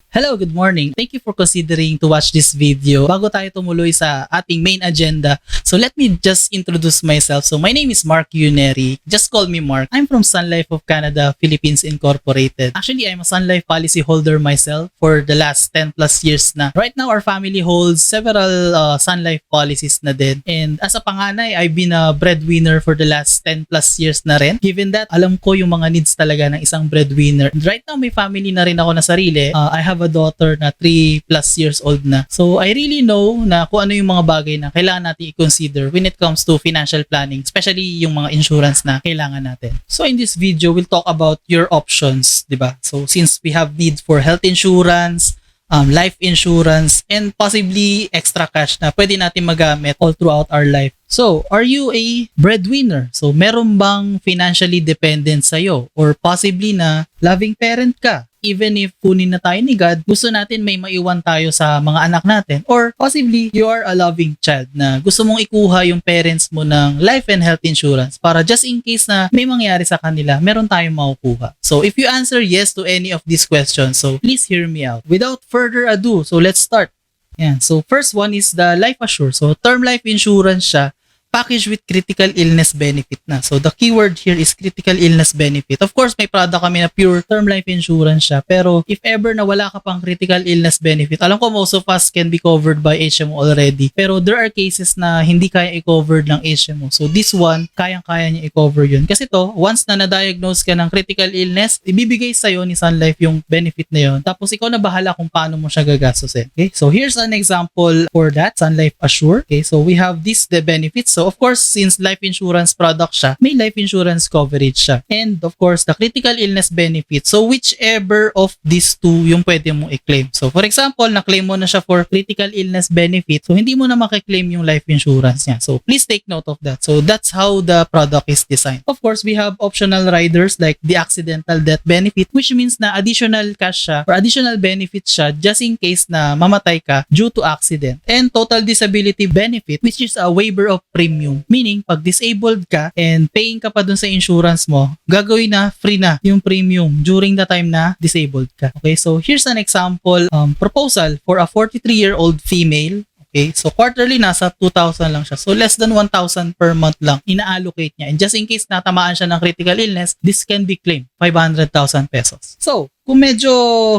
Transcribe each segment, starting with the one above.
Hello, good morning. Thank you for considering to watch this video. Bago tayo tumuloy sa ating main agenda, so let me just introduce myself. So my name is Mark Yuneri. Just call me Mark. I'm from Sun Life of Canada, Philippines Incorporated. Actually, I'm a Sun Life policy holder myself for the last 10 plus years na. Right now, our family holds several Sun Life policies na din. And as a panganay, I've been a breadwinner for the last 10 plus years na rin. Given that, alam ko yung mga needs talaga ng isang breadwinner. And right now, may family na rin ako na sarili. I have a daughter na 3 plus years old na. So I really know na kung ano yung mga bagay na kailangan natin i-consider when it comes to financial planning, especially yung mga insurance na kailangan natin. So in this video, we'll talk about your options, di ba? So since we have need for health insurance, life insurance, and possibly extra cash na pwede natin magamit all throughout our life. So, are you a breadwinner? So, meron bang financially dependent sa'yo? Or possibly na loving parent ka? Even if kunin na tayo ni God, gusto natin may maiwan tayo sa mga anak natin. Or possibly, you are a loving child na gusto mong ikuha yung parents mo ng life and health insurance para just in case na may mangyari sa kanila, meron tayong makukuha. So, if you answer yes to any of these questions, so please hear me out. Without further ado, so let's start. Yan. So, first one is the life assure. So, term life insurance siya, package with critical illness benefit na. So, the keyword here is critical illness benefit. Of course, may product kami na pure term life insurance siya. Pero, if ever na wala ka pang critical illness benefit, alam ko most of us can be covered by HMO already. Pero, there are cases na hindi kaya i-cover ng HMO. So, this one, kayang-kaya niya i-cover yun. Kasi to, once na na-diagnose ka ng critical illness, ibibigay sa'yo ni Sun Life yung benefit na yun. Tapos, ikaw na bahala kung paano mo siya gagastusin. Okay? So, here's an example for that, Sun Life Assure. Okay? So, we have the benefits. So, of course, since life insurance product siya, may life insurance coverage siya. And, of course, the critical illness benefit. So, whichever of these two yung pwede mong i-claim. So, for example, na-claim mo na siya for critical illness benefit. So, hindi mo na makiklaim yung life insurance niya. So, please take note of that. So, that's how the product is designed. Of course, we have optional riders like the accidental death benefit, which means na additional cash siya or additional benefit siya just in case na mamatay ka due to accident. And total disability benefit, which is a waiver of premium. Meaning, pag disabled ka and paying ka pa dun sa insurance mo, gagawin na free na yung premium during the time na disabled ka. Okay, so here's an example proposal for a 43-year-old female. Okay, so quarterly nasa 2,000 lang siya. So less than 1,000 per month lang ina-allocate niya. And just in case natamaan siya ng critical illness, this can be claimed 500,000 pesos. So, kung medyo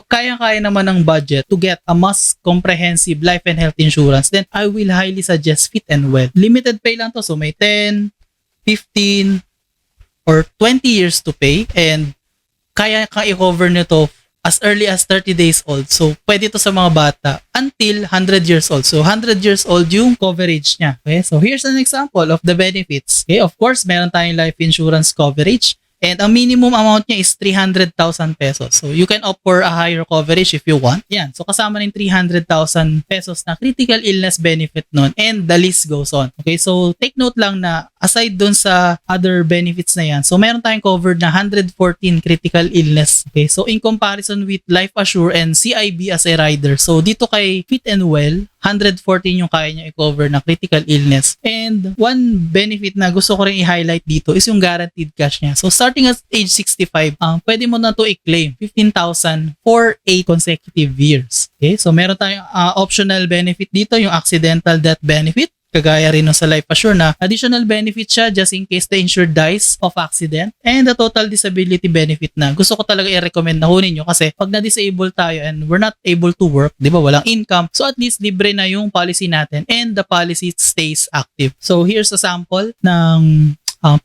kaya-kaya naman ng budget to get a mass comprehensive life and health insurance, then I will highly suggest Fit and Well. Limited pay lang to. So may 10, 15, or 20 years to pay and kaya ka i-cover nito as early as 30 days old. So, pwede to sa mga bata until 100 years old. So, 100 years old yung coverage niya. Okay? So, here's an example of the benefits. Okay? Of course, meron tayong life insurance coverage. And ang minimum amount niya is 300,000 pesos. So, you can opt for a higher coverage if you want. Yan. So, kasama ng 300,000 pesos na critical illness benefit nun. And the list goes on. Okay? So, take note lang na aside dun sa other benefits na yan, so meron tayong covered na 114 critical illness. Okay? So, in comparison with Life Assure and CIB as a rider, so dito kay Fit and Well, 114 yung kaya niya i-cover na critical illness. And one benefit na gusto ko rin i-highlight dito is yung guaranteed cash niya. So starting at age 65, pwede mo na to i-claim 15,000 for 8 consecutive years. Okay? So meron tayong optional benefit dito, yung accidental death benefit. Kagaya rin sa Life Assure na additional benefit siya just in case the insured dies of accident, and the total disability benefit na gusto ko talaga i-recommend na kunin nyo kasi pag na-disable tayo and we're not able to work, di ba, walang income, so at least libre na yung policy natin and the policy stays active. So here's a sample ng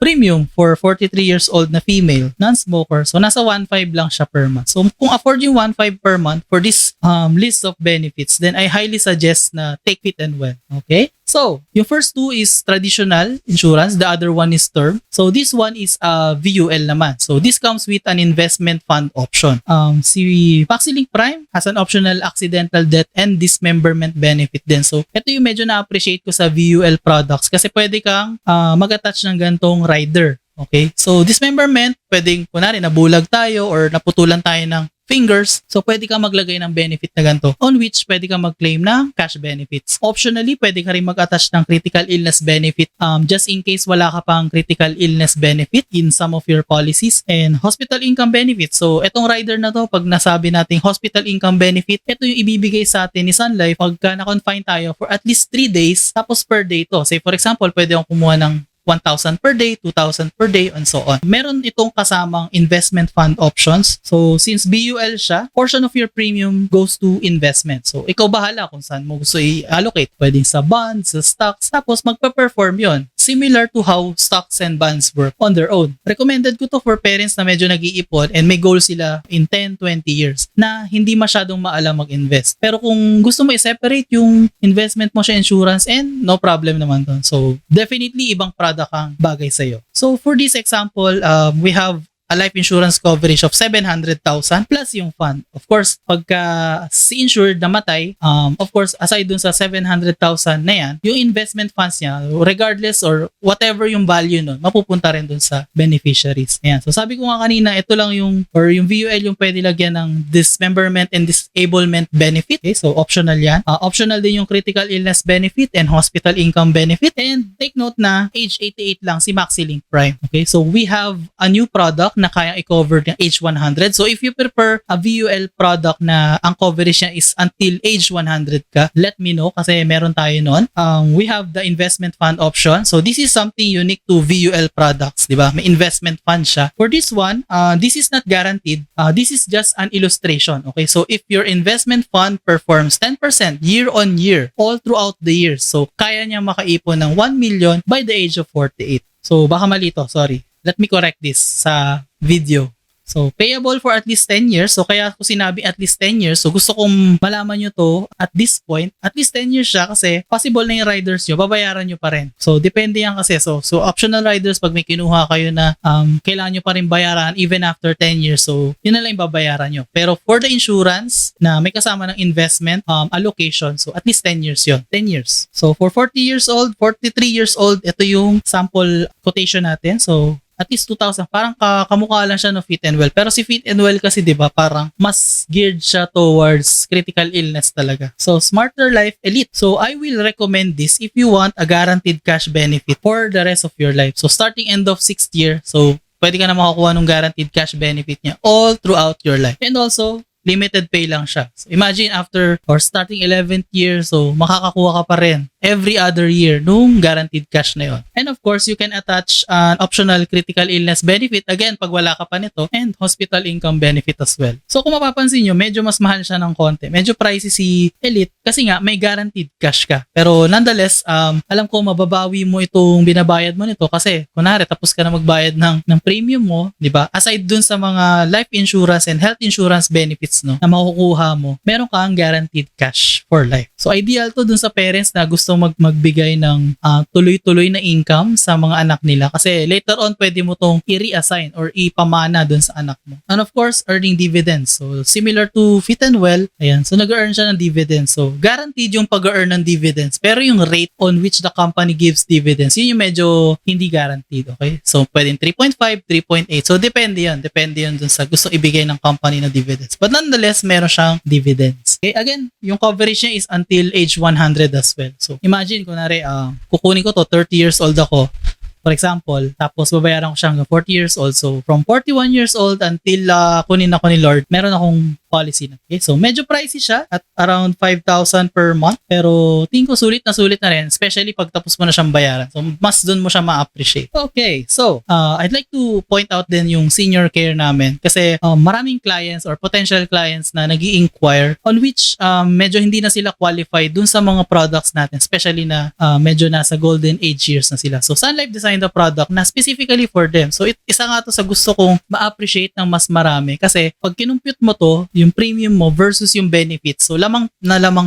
premium for 43 years old na female, non-smoker. So, nasa 1.5 lang siya per month. So, kung afford yung 1.5 per month for this list of benefits, then I highly suggest na take Fit and Well. Okay? So, yung first two is traditional insurance. The other one is term. So, this one is VUL naman. So, this comes with an investment fund option. Si Vaxilink Prime has an optional accidental death and dismemberment benefit din. So, ito yung medyo na-appreciate ko sa VUL products kasi pwede kang mag-attach ng gantong rider. Okay? So, dismemberment, pwedeng, kunwari, nabulag tayo or naputulan tayo ng fingers. So, pwede ka maglagay ng benefit na ganito on which pwede ka mag-claim ng cash benefits. Optionally, pwede ka rin mag-attach ng critical illness benefit just in case wala ka pang critical illness benefit in some of your policies, and hospital income benefit. So, etong rider na to, pag nasabi nating hospital income benefit, ito yung ibibigay sa atin ni Sun Life pagka na-confine tayo for at least 3 days, tapos per day to. Say for example, pwede akong kumuha ng 1,000 per day, 2,000 per day, and so on. Meron itong kasamang investment fund options. So, since BUL siya, portion of your premium goes to investment. So, ikaw bahala kung saan mo gusto i-allocate. Pwedeng sa bonds, sa stocks, tapos magpa-perform yon. Similar to how stocks and bonds work on their own. Recommended ko to for parents na medyo nag-iipon and may goal sila in 10, 20 years na hindi masyadong maalam mag-invest. Pero kung gusto mo i-separate yung investment mo sa insurance, and no problem naman doon. So, definitely ibang product ang bagay sa'yo. So, for this example, we have a life insurance coverage of 700,000 plus yung fund. Of course, pagka si insured namatay, of course, aside dun sa 700,000 na yan, yung investment funds niya, regardless or whatever yung value nun, mapupunta rin dun sa beneficiaries. Ayan. So, sabi ko nga kanina, ito lang yung VUL yung pwede lagyan ng dismemberment and disablement benefit. Okay, so optional yan. Optional din yung critical illness benefit and hospital income benefit. And take note na age 88 lang si MaxiLink Prime. Okay, so we have a new product na kaya i-cover ng age 100. So if you prefer a VUL product na ang coverage niya is until age 100 ka, let me know kasi meron tayo nun. We have the investment fund option. So this is something unique to VUL products, di ba? May investment fund siya. For this one, this is not guaranteed. This is just an illustration. Okay, so if your investment fund performs 10% year on year all throughout the years, so kaya niya makaipon ng 1 million by the age of 48. So baka mali to, sorry. Let me correct this sa video. So, payable for at least 10 years. So, kaya ko sinabi at least 10 years. So, gusto kong malaman nyo to at this point. At least 10 years siya kasi possible na yung riders nyo, babayaran nyo pa rin. So, depende yan kasi. So optional riders, pag may kinuha kayo na kailangan nyo pa rin bayaran even after 10 years. So, yun na lang yung babayaran nyo. Pero for the insurance na may kasama ng investment allocation, so at least 10 years yun. 10 years. So, for 40 years old, 43 years old, ito yung sample quotation natin. So, at least 2,000. Parang kamukha lang siya no Fit and Well. Pero si Fit and Well kasi 'di ba, parang mas geared siya towards critical illness talaga. So Smarter Life Elite. So I will recommend this if you want a guaranteed cash benefit for the rest of your life. So starting end of 6th year, so pwede ka na makakuha ng guaranteed cash benefit niya all throughout your life. And also limited pay lang siya. So imagine after or starting 11th year, so makakakuha ka pa rin every other year nung guaranteed cash na yon. And of course, you can attach an optional critical illness benefit, again, pag wala ka pa nito, and hospital income benefit as well. So kung mapapansin nyo, medyo mas mahal siya ng konti. Medyo pricey si Elite kasi nga may guaranteed cash ka. Pero nonetheless, alam ko mababawi mo itong binabayad mo nito kasi kunwari tapos ka na magbayad ng premium mo, di ba? Aside dun sa mga life insurance and health insurance benefits no, na makukuha mo, meron kang guaranteed cash for life. So ideal to dun sa parents na gusto magbigay ng tuloy-tuloy na income sa mga anak nila kasi later on pwede mo tong i-reassign or ipamana dun sa anak mo. And of course, earning dividends. So similar to Fit and Well, ayan, so nag-earn siya ng dividends. So guaranteed yung pag-earn ng dividends. Pero yung rate on which the company gives dividends, yun yung medyo hindi guaranteed. Okay? So pwedeng 3.5, 3.8. So depende yun. Depende yun dun sa gusto ibigay ng company na dividends. But nonetheless, meron siyang dividends. Okay? Again, yung coverage niya is until age 100 as well. So imagine, kunwari, kukunin ko to, 30 years old ako, for example, tapos babayaran ko siya hanggang 40 years old. So, from 41 years old until kunin ako ni Lord, meron akong policy na. Okay? So, medyo pricey siya at around 5,000 per month. Pero, tingin ko sulit na rin, especially pag tapos mo na siyang bayaran. So, mas dun mo siya ma-appreciate. Okay, so, I'd like to point out din yung senior care namin kasi maraming clients or potential clients na nag-i-inquire on which medyo hindi na sila qualified dun sa mga products natin, especially na medyo nasa golden age years na sila. So, Sun Life designed the product na specifically for them. So, isa nga to sa gusto kong ma-appreciate ng mas marami kasi pag kinumpute mo to, yung premium mo versus yung benefits. So, lamang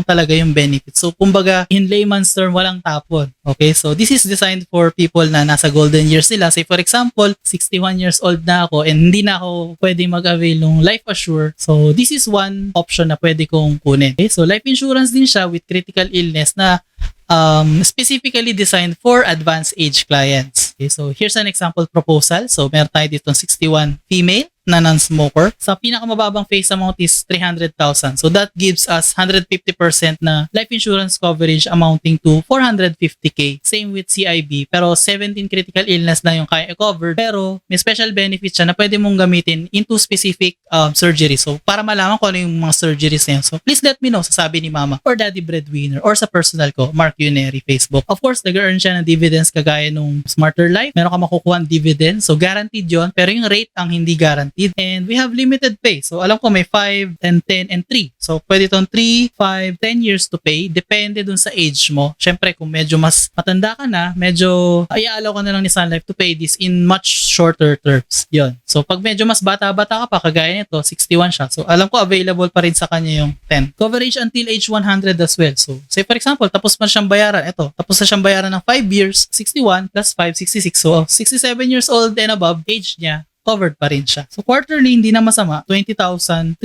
talaga yung benefits. So, kumbaga, in layman's term, walang tapon. Okay? So, this is designed for people na nasa golden years nila. Say, for example, 61 years old na ako and hindi na ako pwede mag-avail ng Life Assure. So, this is one option na pwede kong kunin. Okay? So, life insurance din siya with critical illness na specifically designed for advanced age clients. Okay, so here's an example proposal. So meron tayo dito 61 female na non-smoker. Sa pinakamababang face amount is 300,000. So that gives us 150% na life insurance coverage amounting to 450k. Same with CIB, pero 17 critical illness na yung kaya i-cover, pero may special benefit siya na pwede mong gamitin into specific surgery. So para malaman ko ano yung mga surgeries na yun. So please let me know, sasabi ni mama or daddy breadwinner or sa personal ko, Mark Uneri, Facebook. Of course, nag-earn siya ng dividends kagaya nung Smarter Life. Meron ka makukuha ng dividends. So guaranteed yon, pero yung rate ang hindi guaranteed. And we have limited pay. So alam ko may 5 and 10 and 3. So pwede itong 3, 5, 10 years to pay. Depende dun sa age mo. Syempre kung medyo mas matanda ka na, medyo ayaalaw ka na lang ni Sun Life to pay this in much shorter terms. Yon. So pag medyo mas bata-bata ka pa, kagaya nito, 61 siya. So alam ko available pa rin sa kanya yung 10. Coverage until age 100 as well. So say for example, tapos man siyang bayaran. Ito, tapos na siyang bayaran ng 5 years, 61 plus 5, 66. So 67 years old and above, age niya, covered pa rin siya. So quarterly, hindi na masama, 20,379.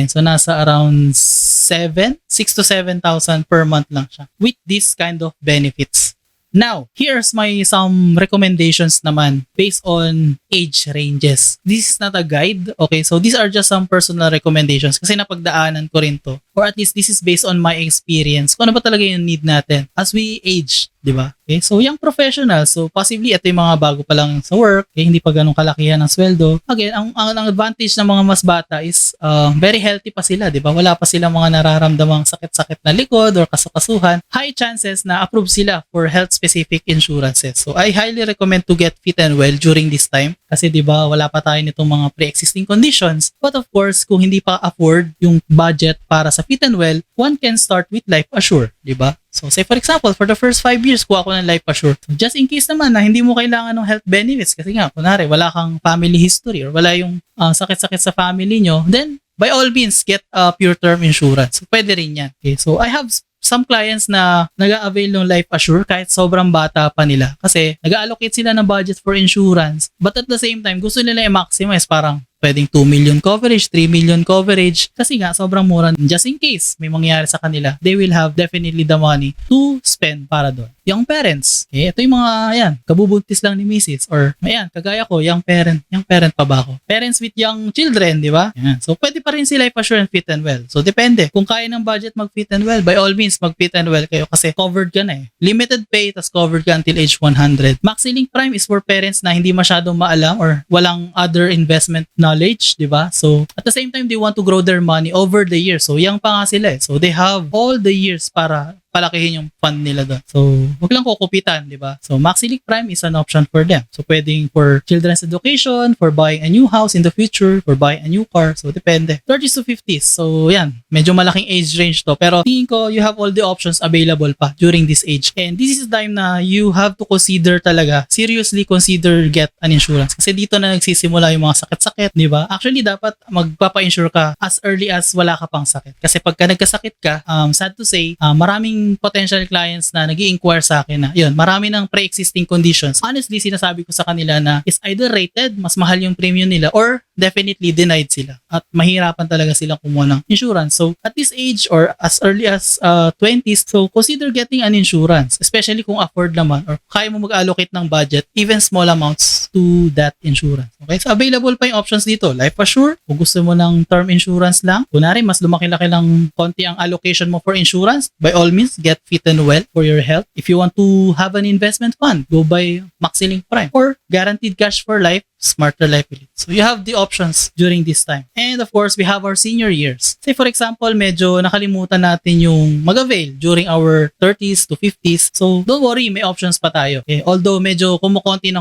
So nasa around 6 to 7,000 per month lang siya with this kind of benefits. Now, here's my some recommendations naman based on age ranges. This is not a guide, okay? So these are just some personal recommendations kasi napagdaanan ko rin to. Or at least this is based on my experience. Kung ano ba talaga yung need natin as we age, di ba? Okay? So young professionals, so possibly ito yung mga bago pa lang sa work, okay? Hindi pa ganun kalakihan ng sweldo. Again, ang advantage ng mga mas bata is very healthy pa sila, di ba? Wala pa silang mga nararamdamang sakit-sakit na likod or kasukasuhan. High chances na approve sila for health-specific insurances. So I highly recommend to get fit and well during this time kasi di ba wala pa tayo nitong mga pre-existing conditions. But of course, kung hindi pa afford yung budget para sa fit and well, one can start with Life Assure, di ba? So say for example, for the first 5 years, kuha ko ng Life Assure. So, just in case naman na hindi mo kailangan ng health benefits kasi nga, kunwari, wala kang family history or wala yung sakit-sakit sa family nyo, then by all means, get a pure term insurance. So, pwede rin yan. Okay, so I have some clients na nag-a-avail ng Life Assure kahit sobrang bata pa nila kasi nag-allocate sila ng budget for insurance but at the same time gusto nila i-maximize, parang pwedeng 2 million coverage, 3 million coverage kasi nga sobrang mura. Just in case may mangyari sa kanila, they will have definitely the money to spend para doon. Young parents, okay, ito yung mga yan, kabubuntis lang ni Mrs. or ayan, kagaya ko, young parent pa ba ako? Parents with young children, di ba? Yan. So pwede pa rin si Life Assure and Fit and Well. So depende. Kung kaya ng budget mag-Fit and Well, by all means mag-Fit and Well kayo kasi covered ka na eh. Limited pay, tas covered ka until age 100. Maxi-Link Prime is for parents na hindi masyadong maalam or walang other investment knowledge, di ba? So at the same time, they want to grow their money over the years. So young pa nga sila eh. So they have all the years para palakihin yung fund nila doon. So, wag lang kukupitan, di ba? So, Maxi-Link Prime is an option for them. So, pwedeng for children's education, for buying a new house in the future, for buying a new car. So, depende. 30s to 50s. So, yan. Medyo malaking age range to. Pero, tingin ko, you have all the options available pa during this age. And this is the time na you have to consider talaga, seriously consider get an insurance. Kasi dito na nagsisimula yung mga sakit-sakit, di ba? Actually, dapat magpapa-insure ka as early as wala ka pang sakit. Kasi pagka nagkasakit ka, sad to say, maraming potential clients na nag-i-inquire sa akin na yun, marami ng pre-existing conditions. Honestly, sinasabi ko sa kanila na is either rated, mas mahal yung premium nila, or definitely denied sila. At mahirapan talaga silang kumuha ng insurance. So, at this age or as early as 20s, so consider getting an insurance. Especially kung afford naman or kaya mo mag-allocate ng budget, even small amounts to that insurance. Okay? So, available pa yung options dito. Life Assure, kung gusto mo ng term insurance lang, kunwari, mas lumaki-laki lang konti ang allocation mo for insurance, by all means, get Fit and Well for your health. If you want to have an investment fund, go buy Maxi-Link Prime or Guaranteed Cash for Life, Smarter Life Elite. So you have the options during this time. And of course, we have our senior years. Say for example, medyo nakalimutan natin yung mag-avail during our 30s to 50s. So don't worry, may options pa tayo. Okay? Although medyo kumukonti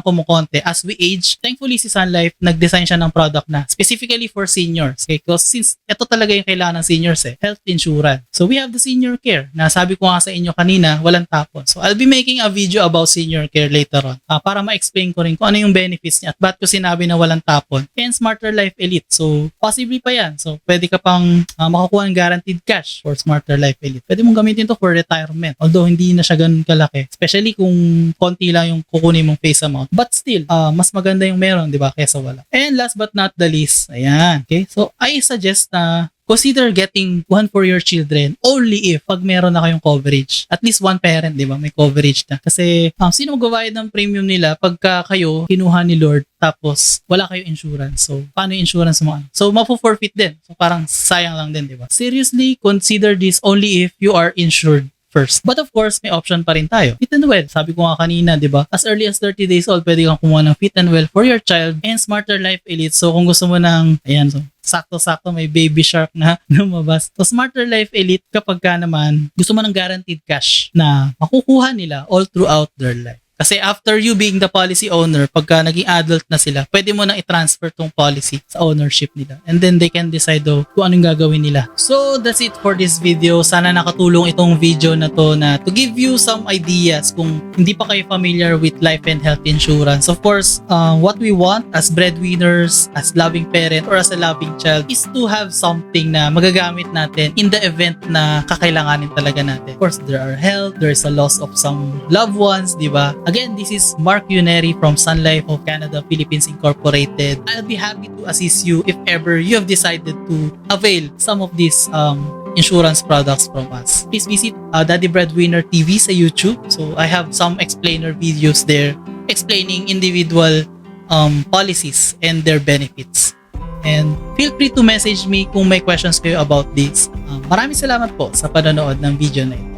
as we age, thankfully si Sun Life nag-design siya ng product na specifically for seniors. Okay? Because since ito talaga yung kailangan ng seniors health insurance. So we have the senior care na sabi ko nga sa inyo kanina, walang tapon. So I'll be making a video about senior care later on para ma-explain ko rin kung ano yung benefits niya at ba't ko sinabi na walang tapon. And Smarter Life Elite. So, possibly pa yan. So, pwede ka pang makakuha ng guaranteed cash for Smarter Life Elite. Pwede mong gamitin to for retirement. Although, hindi na siya ganun kalaki. Especially kung konti lang yung kukunin mong face amount. But still, mas maganda yung meron, di ba? Kesa wala. And last but not the least, ayan. Okay? So, I suggest na consider getting one for your children only if pag meron na kayong coverage. At least one parent, di ba? May coverage na. Kasi sino magbabayad ng premium nila pagka kayo kinuha ni Lord tapos wala kayo insurance. So, paano yung insurance mo? So, mapo-forfeit din. So, parang sayang lang din, di ba? Seriously, consider this only if you are insured first. But of course, may option pa rin tayo. Fit and Well. Sabi ko nga kanina, di ba? As early as 30 days old, pwede kang kumuha ng Fit and Well for your child and Smarter Life Elite. So, kung gusto mo ng, ayan, so, sakto-sakto may baby shark na lumabas. So, Smarter Life Elite, kapag ka naman, gusto mo ng guaranteed cash na makukuha nila all throughout their life. Kasi after you being the policy owner, pagka naging adult na sila, pwede mo nang i-transfer tong policy sa ownership nila. And then they can decide kung anong gagawin nila. So that's it for this video. Sana nakatulong itong video na to to give you some ideas kung hindi pa kayo familiar with life and health insurance. Of course, what we want as breadwinners, as loving parent, or as a loving child is to have something na magagamit natin in the event na kakailanganin talaga natin. Of course, there are health, there is a loss of some loved ones, di ba? Again, this is Mark Yuneri from Sun Life of Canada, Philippines Incorporated. I'll be happy to assist you if ever you have decided to avail some of these insurance products from us. Please visit Daddy Breadwinner TV sa YouTube. So I have some explainer videos there explaining individual policies and their benefits. And feel free to message me kung may questions kayo about this. Maraming salamat po sa panonood ng video na ito.